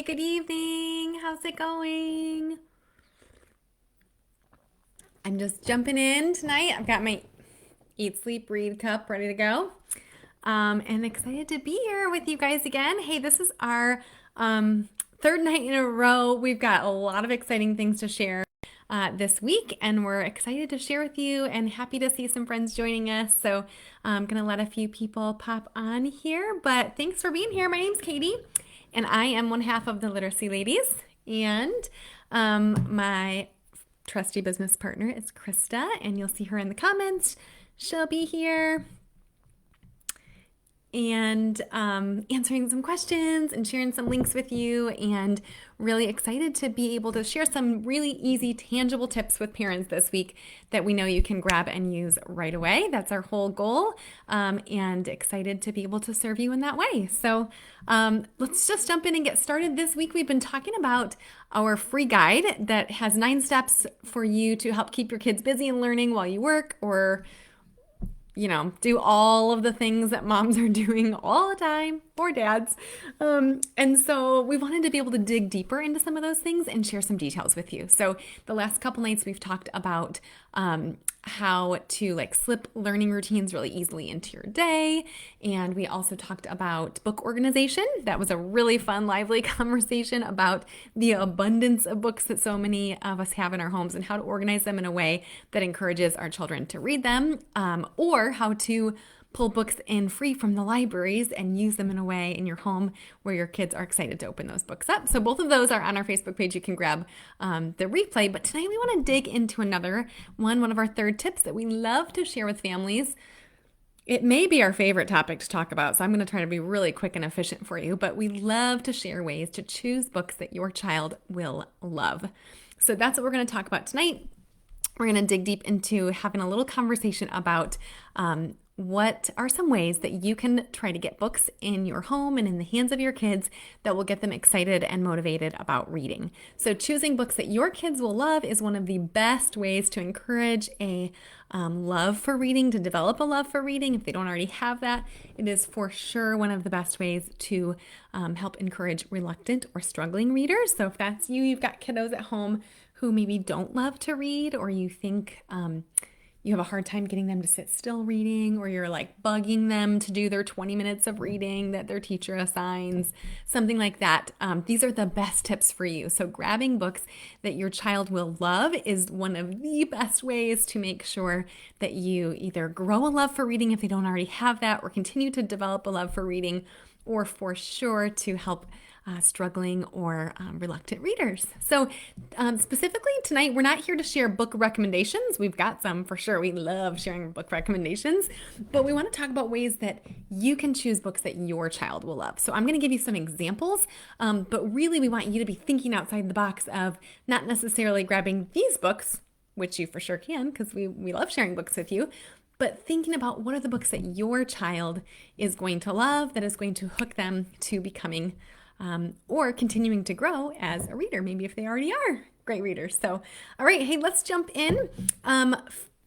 Hey, good evening. How's it going? I'm just jumping in tonight. I've got my Eat, Sleep, Read cup ready to go. And excited to be here with you guys again. Hey, this is our third night in a row. We've got a lot of exciting things to share this week, and we're excited to share with you and happy to see some friends joining us. So I'm going to let a few people pop on here, but thanks for being here. My name's Katie, and I am one half of the Literacy Ladies, and my trusty business partner is Krista, and you'll see her in the comments. She'll be here and answering some questions and sharing some links with you, and really excited to be able to share some really easy, tangible tips with parents this week that we know you can grab and use right away. That's our whole goal, and excited to be able to serve you in that way. So let's just jump in and get started. This week we've been talking about our free guide that has 9 steps for you to help keep your kids busy and learning while you work, or do all of the things that moms are doing all the time, or dads. And so we wanted to be able to dig deeper into some of those things and share some details with you. So the last couple nights we've talked about how to slip learning routines really easily into your day. And we also talked about book organization. That was a really fun, lively conversation about the abundance of books that so many of us have in our homes and how to organize them in a way that encourages our children to read them, or how to pull books in free from the libraries and use them in a way in your home where your kids are excited to open those books up. So both of those are on our Facebook page. You can grab the replay. But tonight we want to dig into another one of our third tips that we love to share with families. It may be our favorite topic to talk about, so I'm going to try to be really quick and efficient for you, but we love to share ways to choose books that your child will love. So that's what we're going to talk about tonight. We're going to dig deep into having a little conversation about what are some ways that you can try to get books in your home and in the hands of your kids that will get them excited and motivated about reading. So choosing books that your kids will love is one of the best ways to encourage a love for reading, to develop a love for reading. If they don't already have that, it is for sure one of the best ways to help encourage reluctant or struggling readers. So if that's you, you've got kiddos at home who maybe don't love to read, or you think you have a hard time getting them to sit still reading, or you're bugging them to do their 20 minutes of reading that their teacher assigns, something like that. These are the best tips for you. So grabbing books that your child will love is one of the best ways to make sure that you either grow a love for reading if they don't already have that, or continue to develop a love for reading, or for sure to help struggling or reluctant readers. So specifically tonight, we're not here to share book recommendations. We've got some for sure. We love sharing book recommendations, but we want to talk about ways that you can choose books that your child will love. So I'm going to give you some examples, but really we want you to be thinking outside the box of not necessarily grabbing these books, which you for sure can, because we love sharing books with you, but thinking about what are the books that your child is going to love, that is going to hook them to becoming or continuing to grow as a reader, maybe if they already are great readers. So, all right, hey, let's jump in.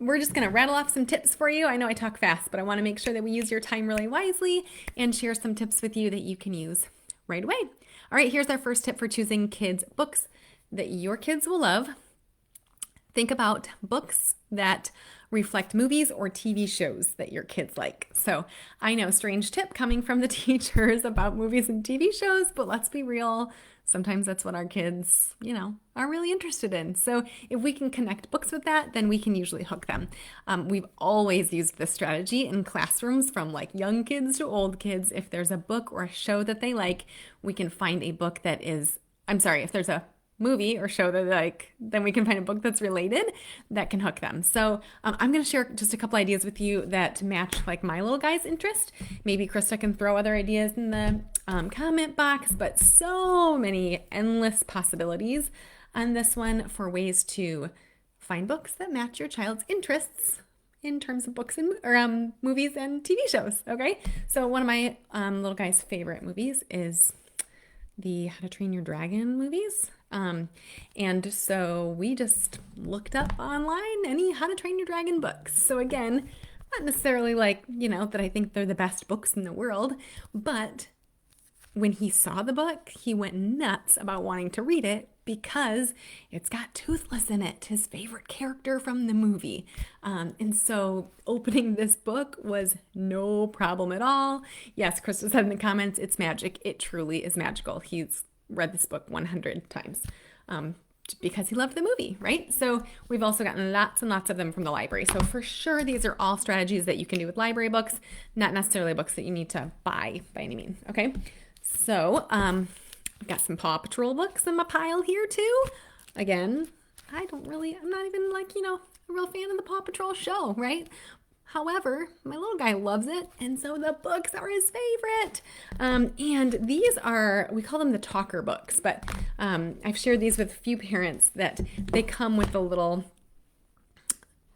We're just going to rattle off some tips for you. I know I talk fast, but I want to make sure that we use your time really wisely and share some tips with you that you can use right away. All right, here's our first tip for choosing kids' books that your kids will love. Think about books that reflect movies or TV shows that your kids like. So I know, strange tip coming from the teachers about movies and TV shows, but let's be real. Sometimes that's what our kids, are really interested in. So if we can connect books with that, then we can usually hook them. We've always used this strategy in classrooms from young kids to old kids. If there's a book or a show that they like, we can find a book that is, if there's a movie or show that they like, then we can find a book that's related that can hook them. So I'm going to share just a couple ideas with you that match my little guy's interest. Maybe Krista can throw other ideas in the comment box, but so many endless possibilities on this one for ways to find books that match your child's interests in terms of books and or movies and TV shows. Okay, so one of my little guy's favorite movies is the How to Train Your Dragon movies. And so we just looked up online any How to Train Your Dragon books. So again, not necessarily that I think they're the best books in the world, but when he saw the book, he went nuts about wanting to read it because it's got Toothless in it, his favorite character from the movie. And so opening this book was no problem at all. Yes, Krista said in the comments, it's magic. It truly is magical. He's read this book 100 times. Because he loved the movie, right? So we've also gotten lots and lots of them from the library. So for sure, these are all strategies that you can do with library books, not necessarily books that you need to buy by any means, okay? So I've got some Paw Patrol books in my pile here too. Again, I'm not even like, a real fan of the Paw Patrol show, right? However, my little guy loves it, and so the books are his favorite. And these are, we call them the talker books, but I've shared these with a few parents that they come with a little,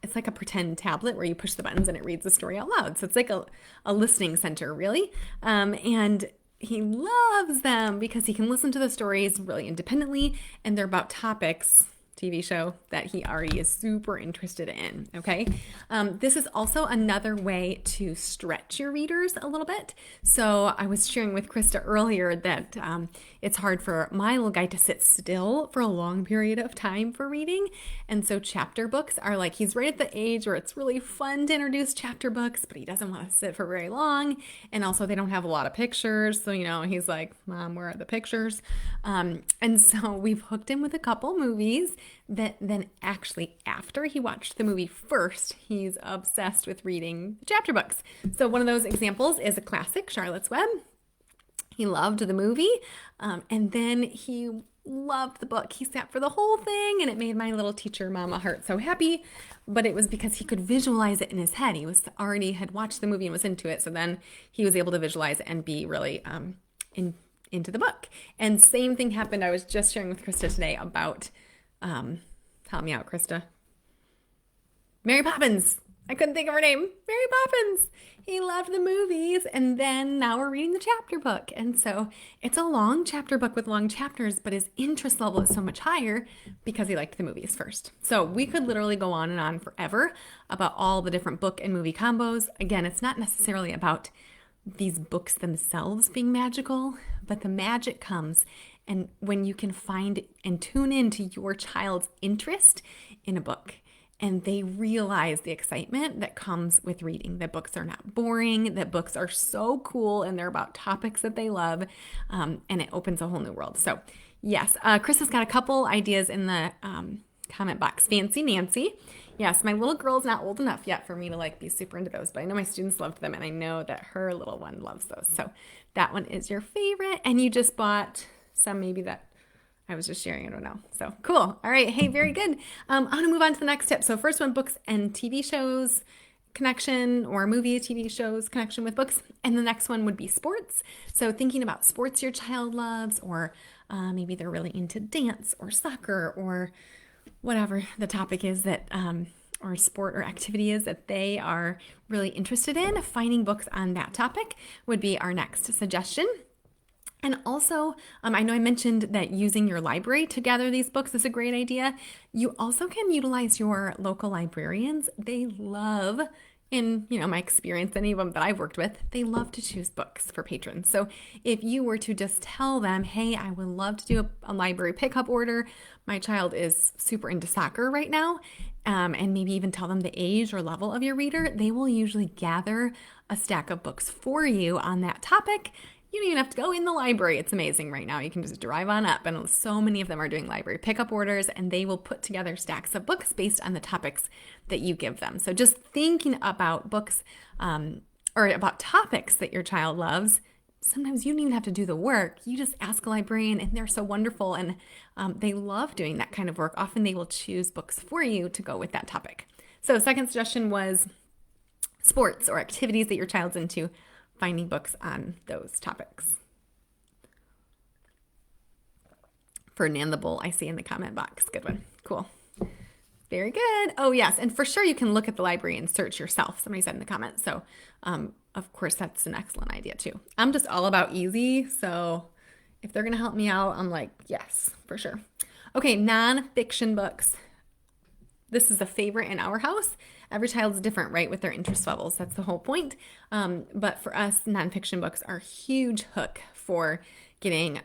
it's like a pretend tablet where you push the buttons and it reads the story out loud. So it's like a listening center, really. And he loves them because he can listen to the stories really independently, and they're about topics, TV show, that he already is super interested in, okay? This is also another way to stretch your readers a little bit. So I was sharing with Krista earlier that it's hard for my little guy to sit still for a long period of time for reading. And so chapter books are like, he's right at the age where it's really fun to introduce chapter books, but he doesn't want to sit for very long. And also they don't have a lot of pictures. So, he's like, Mom, where are the pictures? And so we've hooked him with a couple movies that then actually after he watched the movie first, he's obsessed with reading chapter books. So one of those examples is a classic, Charlotte's Web. He loved the movie, and then he loved the book. He sat for the whole thing, and it made my little teacher mama heart so happy, but it was because he could visualize it in his head. He had watched the movie and was into it, so then he was able to visualize it and be really into the book. And same thing happened. I was just sharing with Krista today about help me out, Krista. Mary Poppins. I couldn't think of her name. Mary Poppins. He loved the movies, and then now we're reading the chapter book. And so it's a long chapter book with long chapters, but his interest level is so much higher because he liked the movies first. So we could literally go on and on forever about all the different book and movie combos. Again, it's not necessarily about these books themselves being magical, but the magic comes and when you can find and tune into your child's interest in a book, and they realize the excitement that comes with reading, that books are not boring, that books are so cool, and they're about topics that they love, and it opens a whole new world. So yes, Chris has got a couple ideas in the comment box. Fancy Nancy. Yes, my little girl's not old enough yet for me to be super into those, but I know my students loved them, and I know that her little one loves those. So that one is your favorite, and you just bought some maybe that I was just sharing. I don't know. So cool. All right. Hey, very good. I'm going to move on to the next tip. So first one, books and TV shows connection, or movie, TV shows connection with books. And the next one would be sports. So thinking about sports your child loves, or maybe they're really into dance or soccer or whatever the topic is that, or sport or activity is that they are really interested in. Finding books on that topic would be our next suggestion. And also, I know I mentioned that using your library to gather these books is a great idea. You also can utilize your local librarians. They love, in my experience, any of them that I've worked with, they love to choose books for patrons. So if you were to just tell them, hey, I would love to do a library pickup order. My child is super into soccer right now, and maybe even tell them the age or level of your reader, they will usually gather a stack of books for you on that topic. You don't even have to go in the library. It's amazing right now. You can just drive on up, and so many of them are doing library pickup orders, and they will put together stacks of books based on the topics that you give them. So just thinking about books or about topics that your child loves, sometimes you don't even have to do the work. You just ask a librarian, and they're so wonderful, and they love doing that kind of work. Often they will choose books for you to go with that topic. So second suggestion was sports or activities that your child's into. Finding books on those topics. Ferdinand the Bull, I see in the comment box. Good one. Cool. Very good. Oh, yes. And for sure, you can look at the library and search yourself. Somebody said in the comments. So, of course, that's an excellent idea, too. I'm just all about easy. So if they're going to help me out, I'm like, yes, for sure. Okay, nonfiction books. this is a favorite in our house. Every child's different, right, with their interest levels. That's the whole point. But for us, nonfiction books are a huge hook for getting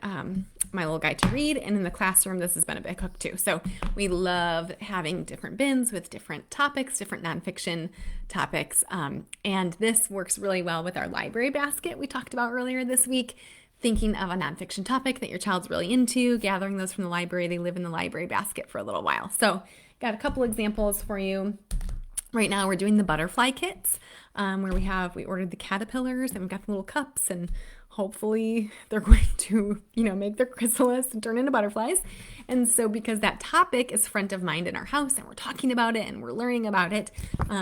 my little guy to read. And in the classroom, this has been a big hook too. So we love having different bins with different topics, different nonfiction topics. And this works really well with our library basket we talked about earlier this week. Thinking of a nonfiction topic that your child's really into, gathering those from the library. They live in the library basket for a little while. So got a couple examples for you. Right now we're doing the butterfly kits where we ordered the caterpillars and we've got the little cups, and hopefully they're going to, make their chrysalis and turn into butterflies. And so because that topic is front of mind in our house and we're talking about it and we're learning about it,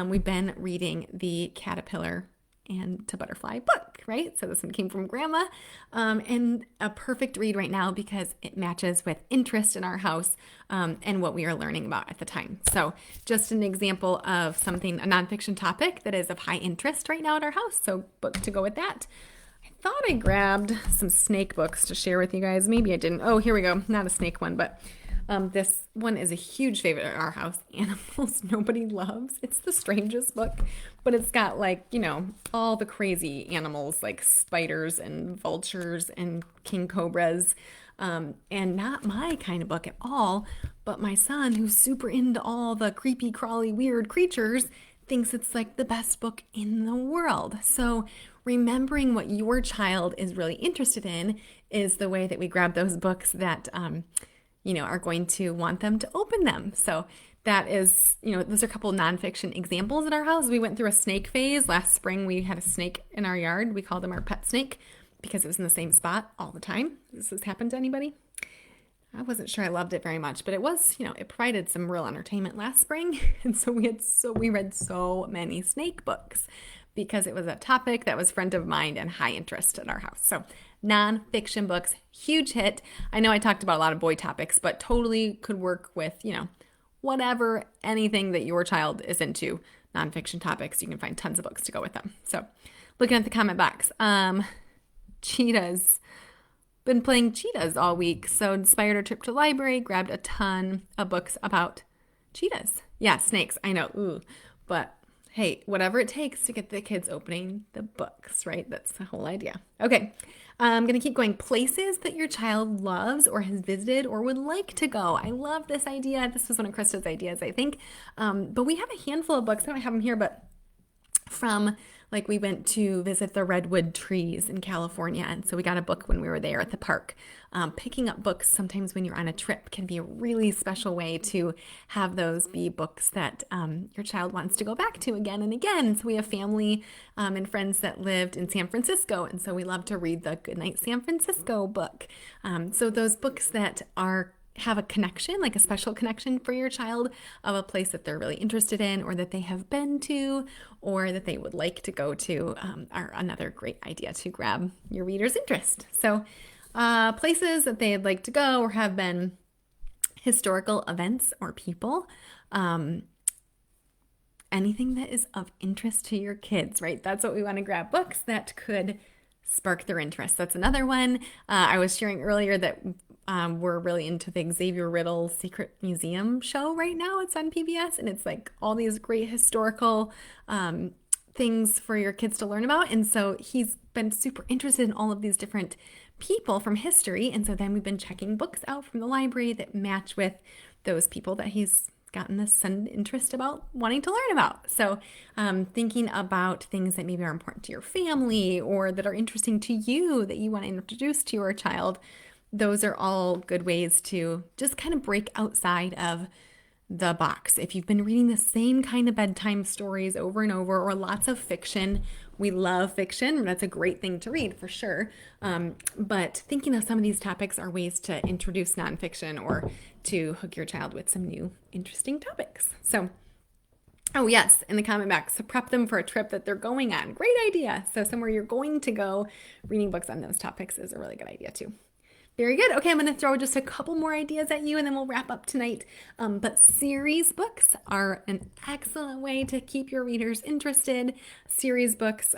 we've been reading the caterpillar and to butterfly book, right? So this one came from Grandma, and a perfect read right now because it matches with interest in our house and what we are learning about at the time. So just an example of a nonfiction topic that is of high interest right now at our house. So book to go with that. I thought I grabbed some snake books to share with you guys. Maybe I didn't. Oh, here we go. Not a snake one, but this one is a huge favorite at our house. Animals nobody loves. It's the strangest book, but it's got all the crazy animals like spiders and vultures and king cobras, and not my kind of book at all. But my son, who's super into all the creepy, crawly, weird creatures, thinks it's like the best book in the world. So remembering what your child is really interested in is the way that we grab those books that are going to want them to open them. So that is, those are a couple of nonfiction examples in our house. We went through a snake phase. Last spring, we had a snake in our yard. We called him our pet snake because it was in the same spot all the time. This has happened to anybody? I wasn't sure I loved it very much, but it was, it provided some real entertainment last spring. And so we read so many snake books because it was a topic that was front of mind and high interest at our house. So nonfiction books, huge hit. I know I talked about a lot of boy topics, but totally could work with, whatever, anything that your child is into, nonfiction topics. You can find tons of books to go with them. So looking at the comment box, cheetahs. Been playing cheetahs all week. So inspired our trip to the library, grabbed a ton of books about cheetahs. Yeah, snakes. I know. Ooh. But hey, whatever it takes to get the kids opening the books, right? That's the whole idea. Okay. I'm going to keep going. Places that your child loves or has visited or would like to go. I love this idea. This was one of Krista's ideas, I think. But we have a handful of books. I don't have them here, but from we went to visit the redwood trees in California. And so we got a book when we were there at the park. Picking up books sometimes when you're on a trip can be a really special way to have those be books that your child wants to go back to again and again. And so we have family and friends that lived in San Francisco. And so we love to read the Goodnight San Francisco book. So those books that have a connection, like a special connection for your child of a place that they're really interested in or that they have been to or that they would like to go to are another great idea to grab your reader's interest. So places that they'd like to go or have been, historical events or people, anything that is of interest to your kids, right? That's what we want to grab, books that could spark their interest. That's another one. I was sharing earlier that we're really into the Xavier Riddle Secret Museum show right now. It's on PBS, and it's all these great historical things for your kids to learn about. And so he's been super interested in all of these different people from history. And so then we've been checking books out from the library that match with those people that he's gotten this sudden interest about wanting to learn about. So thinking about things that maybe are important to your family or that are interesting to you that you want to introduce to your child. Those are all good ways to just kind of break outside of the box. If you've been reading the same kind of bedtime stories over and over or lots of fiction, we love fiction. That's a great thing to read for sure. But thinking of some of these topics are ways to introduce nonfiction or to hook your child with some new interesting topics. So, oh yes, in the comment box, so prep them for a trip that they're going on. Great idea. So somewhere you're going to go, reading books on those topics is a really good idea too. Very good. Okay, I'm going to throw just a couple more ideas at you and then we'll wrap up tonight. But series books are an excellent way to keep your readers interested. Series books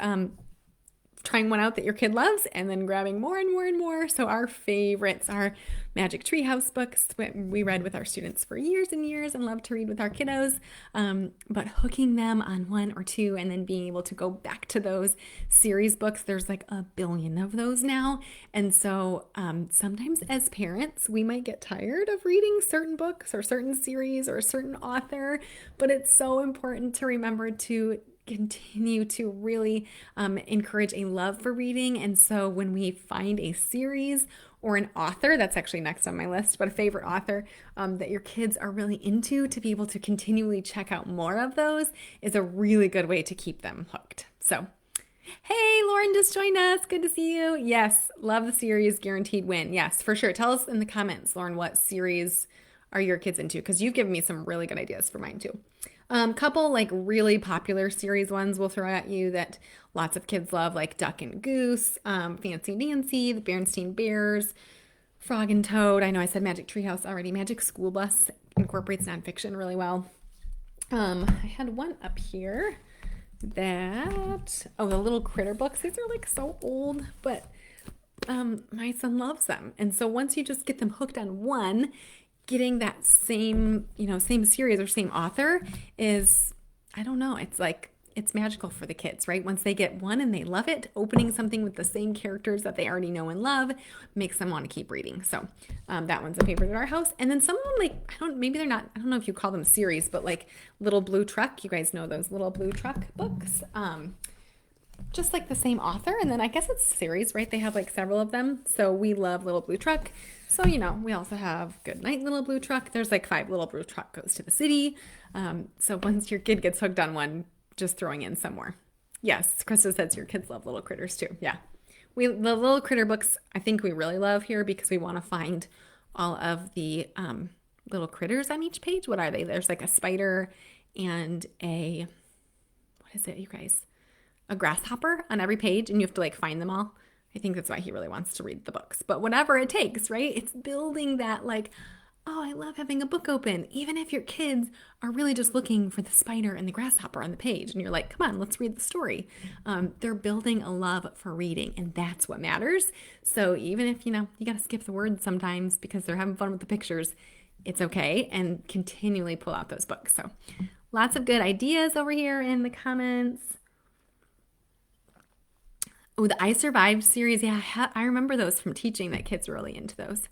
trying one out that your kid loves and then grabbing more and more and more. So our favorites are Magic Treehouse books we read with our students for years and years and love to read with our kiddos. But hooking them on one or two and then being able to go back to those series books, there's like a billion of those now. And so sometimes as parents, we might get tired of reading certain books or certain series or a certain author, but it's so important to remember to continue to really encourage a love for reading. And so when we find a series or an author, that's actually next on my list, but a favorite author that your kids are really into, to be able to continually check out more of those is a really good way to keep them hooked. So, hey, Lauren just joined us. Good to see you. Yes, love the series, guaranteed win. Yes, for sure. Tell us in the comments, Lauren, what series are your kids into? Because you've given me some really good ideas for mine too. Couple like really popular series ones we'll throw at you that lots of kids love, like Duck and Goose, Fancy Nancy, the Berenstain Bears, Frog and Toad. I know I said Magic Treehouse already. Magic School Bus incorporates nonfiction really well. I had one up here that, the Little Critter books. These are like so old, but my son loves them. And so once you just get them hooked on one, getting that same series or same author is, I don't know, it's like, it's magical for the kids, right? Once they get one and they love it, opening something with the same characters that they already know and love makes them want to keep reading. So that one's a favorite at our house. And then some of them, like, I don't know if you call them series, but like Little Blue Truck, you guys know those Little Blue Truck books. Just like the same author. And then I guess it's series, right? They have like several of them. So we love Little Blue Truck. So, we also have Good Night Little Blue Truck. There's like 5 Little Blue Truck Goes to the City. So once your kid gets hooked on one, just throwing in some more. Yes, Krista says your kids love little critters too. Yeah. The Little Critter books, I think we really love here because we want to find all of the little critters on each page. What are they? There's like a spider and what is it, you guys? A grasshopper on every page, and you have to like find them all. I think that's why he really wants to read the books. But whatever it takes, right? It's building that like, oh, I love having a book open. Even if your kids are really just looking for the spider and the grasshopper on the page, and you're like, come on, let's read the story. They're building a love for reading, and that's what matters. So even if, you got to skip the words sometimes because they're having fun with the pictures, it's okay. And continually pull out those books. So lots of good ideas over here in the comments. Oh, the I Survived series. Yeah, I remember those from teaching, that kids were really into those.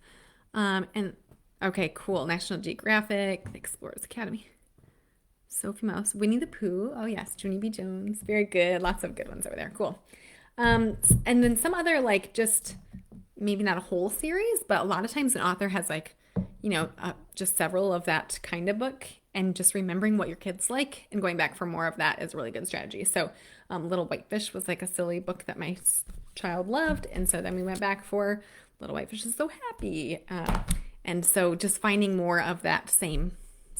And okay, cool. National Geographic, the Explorers Academy, Sophie Mouse, Winnie the Pooh. Oh yes, Junie B. Jones. Very good. Lots of good ones over there. Cool. And then some other, like, just maybe not a whole series, but a lot of times an author has like, just several of that kind of book, and just remembering what your kids like and going back for more of that is a really good strategy. So Little Whitefish was like a silly book that my child loved. And so then we went back for Little Whitefish is So Happy. And so just finding more of that same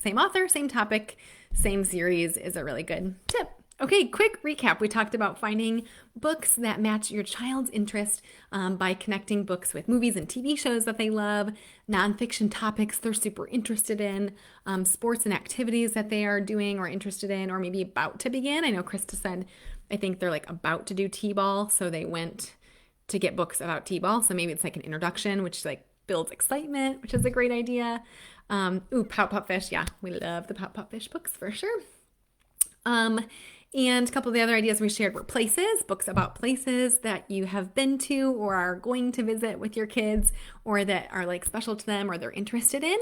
author, same topic, same series is a really good tip. Okay, quick recap. We talked about finding books that match your child's interest by connecting books with movies and TV shows that they love, nonfiction topics they're super interested in, sports and activities that they are doing or interested in or maybe about to begin. I know Krista said, I think they're like about to do T-ball, so they went to get books about T-ball. So maybe it's like an introduction, which like builds excitement, which is a great idea. Pout Pop Fish. Yeah, we love the Pout Pop Fish books for sure. And a couple of the other ideas we shared were places, books about places that you have been to or are going to visit with your kids, or that are like special to them or they're interested in.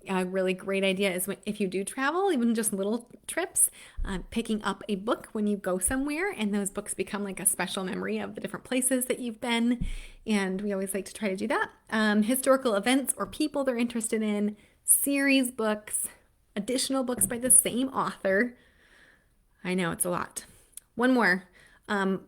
A really great idea is if you do travel, even just little trips, picking up a book when you go somewhere, and those books become like a special memory of the different places that you've been. And we always like to try to do that. Historical events or people they're interested in, series books, additional books by the same author. I know it's a lot. One more,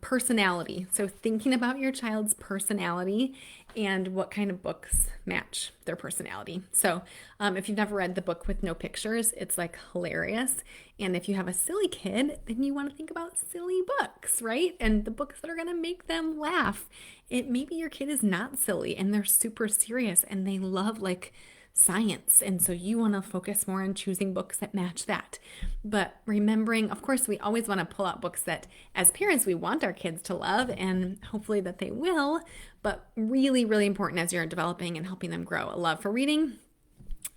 personality. So thinking about your child's personality and what kind of books match their personality. So if you've never read The Book with No Pictures, it's like hilarious. And if you have a silly kid, then you want to think about silly books, right? And the books that are going to make them laugh. Maybe your kid is not silly and they're super serious and they love like science. And so you want to focus more on choosing books that match that. But remembering, of course, we always want to pull out books that as parents, we want our kids to love and hopefully that they will. But really, really important as you're developing and helping them grow a love for reading.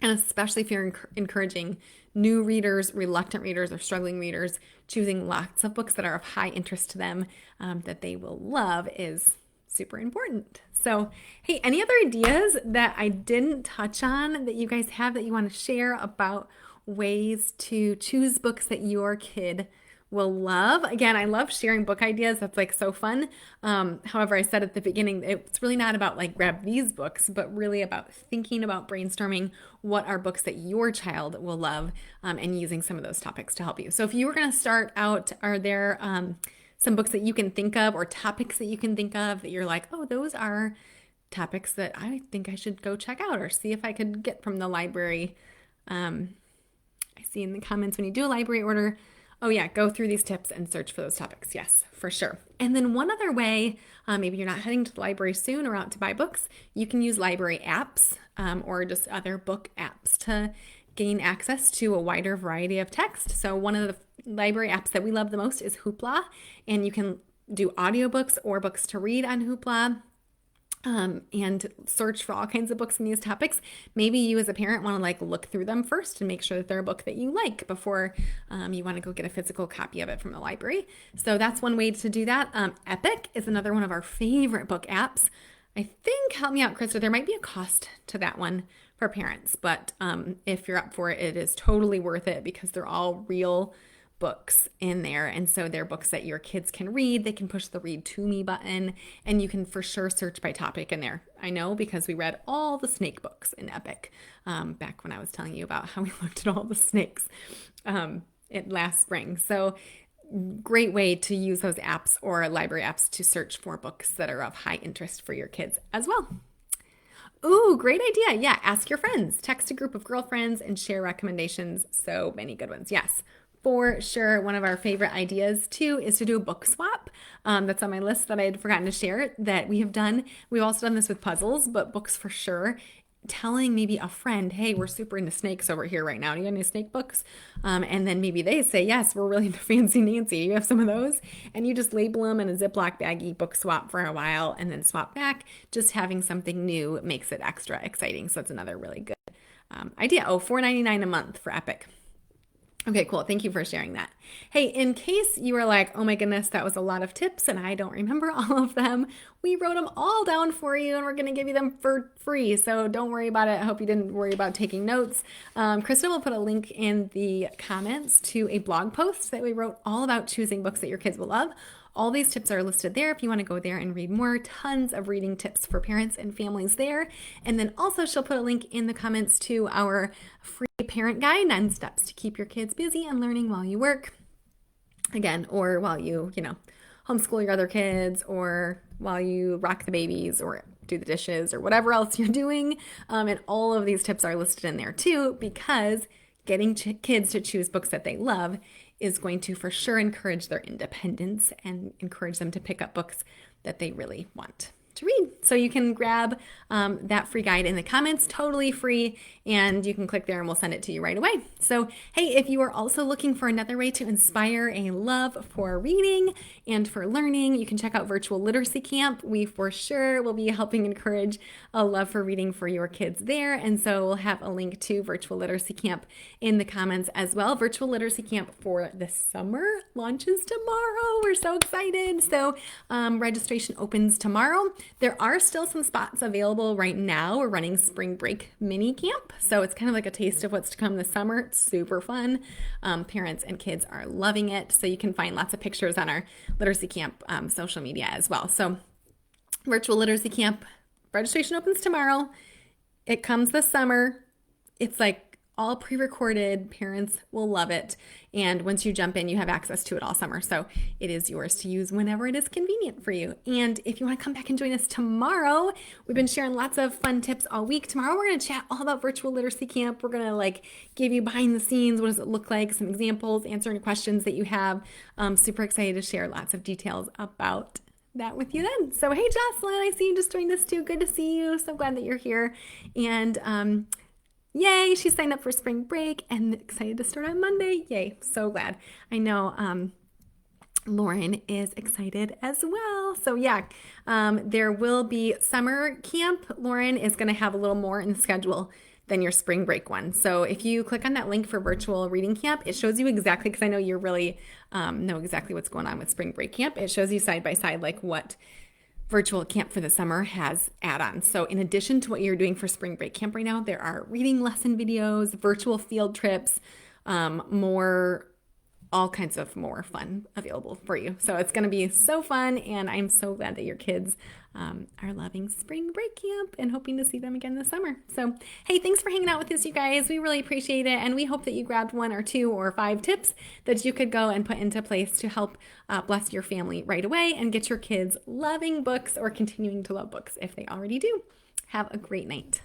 And especially if you're encouraging new readers, reluctant readers, or struggling readers, choosing lots of books that are of high interest to them that they will love is super important. So, hey, any other ideas that I didn't touch on that you guys have that you want to share about ways to choose books that your kid will love? Again, I love sharing book ideas. That's like so fun. However, I said at the beginning, it's really not about like grab these books, but really about thinking about brainstorming what are books that your child will love and using some of those topics to help you. So if you were going to start out, are there some books that you can think of or topics that you can think of that you're like, oh, those are topics that I think I should go check out or see if I could get from the library? I see in the comments when you do a library order, oh yeah, go through these tips and search for those topics. Yes, for sure. And then one other way, maybe you're not heading to the library soon or out to buy books, you can use library apps or just other book apps to gain access to a wider variety of text. So one of the library apps that we love the most is Hoopla, and you can do audiobooks or books to read on Hoopla. And search for all kinds of books in these topics. Maybe you as a parent want to like look through them first and make sure that they're a book that you like before you want to go get a physical copy of it from the library. So that's one way to do that. Epic is another one of our favorite book apps. I think, help me out, Krista, there might be a cost to that one for parents, but if you're up for it, it is totally worth it because they're all real books in there. And so they're books that your kids can read. They can push the read to me button and you can for sure search by topic in there. I know because we read all the snake books in Epic back when I was telling you about how we looked at all the snakes last spring. So great way to use those apps or library apps to search for books that are of high interest for your kids as well. Ooh, great idea. Yeah, ask your friends. Text a group of girlfriends and share recommendations. So many good ones. Yes. For sure, one of our favorite ideas too is to do a book swap. That's on my list that I had forgotten to share that we have done. We've also done this with puzzles, but books for sure. Telling maybe a friend, hey, we're super into snakes over here right now. Do you got any snake books? And then maybe they say, yes, we're really into Fancy Nancy. You have some of those? And you just label them in a Ziploc baggie, book swap for a while, and then swap back. Just having something new makes it extra exciting. So it's another really good idea. Oh, $4.99 a month for Epic. Okay, cool. Thank you for sharing that. Hey, in case you were like, oh my goodness, that was a lot of tips and I don't remember all of them, we wrote them all down for you and we're going to give you them for free. So don't worry about it. I hope you didn't worry about taking notes. Krista will put a link in the comments to a blog post that we wrote all about choosing books that your kids will love. All these tips are listed there if you want to go there and read more. Tons of reading tips for parents and families there. And then also she'll put a link in the comments to our free parent guide, 9 steps to keep your kids busy and learning while you work. Again, or while you homeschool your other kids, or while you rock the babies or do the dishes or whatever else you're doing. And all of these tips are listed in there too, because getting kids to choose books that they love is going to for sure encourage their independence and encourage them to pick up books that they really want to read. So you can grab that free guide in the comments, totally free, and you can click there and we'll send it to you right away. So, hey, if you are also looking for another way to inspire a love for reading and for learning, you can check out Virtual Literacy Camp. We for sure will be helping encourage a love for reading for your kids there. And so we'll have a link to Virtual Literacy Camp in the comments as well. Virtual Literacy Camp for the summer launches tomorrow. We're so excited. So registration opens tomorrow. There are still some spots available right now. We're running spring break mini camp. So it's kind of like a taste of what's to come this summer. It's super fun. Parents and kids are loving it. So you can find lots of pictures on our Literacy Camp social media as well. So Virtual Literacy Camp registration opens tomorrow. It comes this summer. It's like all pre-recorded. Parents will love it. And once you jump in, you have access to it all summer. So it is yours to use whenever it is convenient for you. And if you want to come back and join us tomorrow, we've been sharing lots of fun tips all week. Tomorrow, we're going to chat all about Virtual Literacy Camp. We're going to give you behind the scenes. What does it look like? Some examples, answer any questions that you have. Super excited to share lots of details about that with you then. So, hey, Jocelyn, I see you just joined us too. Good to see you. So glad that you're here. And Yay, she signed up for spring break and excited to start on Monday. Yay, so glad. I know Lauren is excited as well. So yeah, there will be summer camp. Lauren is going to have a little more in the schedule than your spring break one. So if you click on that link for virtual reading camp, it shows you exactly, because I know you're really know exactly what's going on with spring break camp. It shows you side by side like what virtual camp for the summer has add-ons. So in addition to what you're doing for spring break camp right now, there are reading lesson videos, virtual field trips, more all kinds of more fun available for you. So it's going to be so fun, and I'm so glad that your kids are loving spring break camp and hoping to see them again this summer. So, hey, thanks for hanging out with us, you guys. We really appreciate it, and we hope that you grabbed 1 or 2 or 5 tips that you could go and put into place to help bless your family right away and get your kids loving books or continuing to love books if they already do. Have a great night.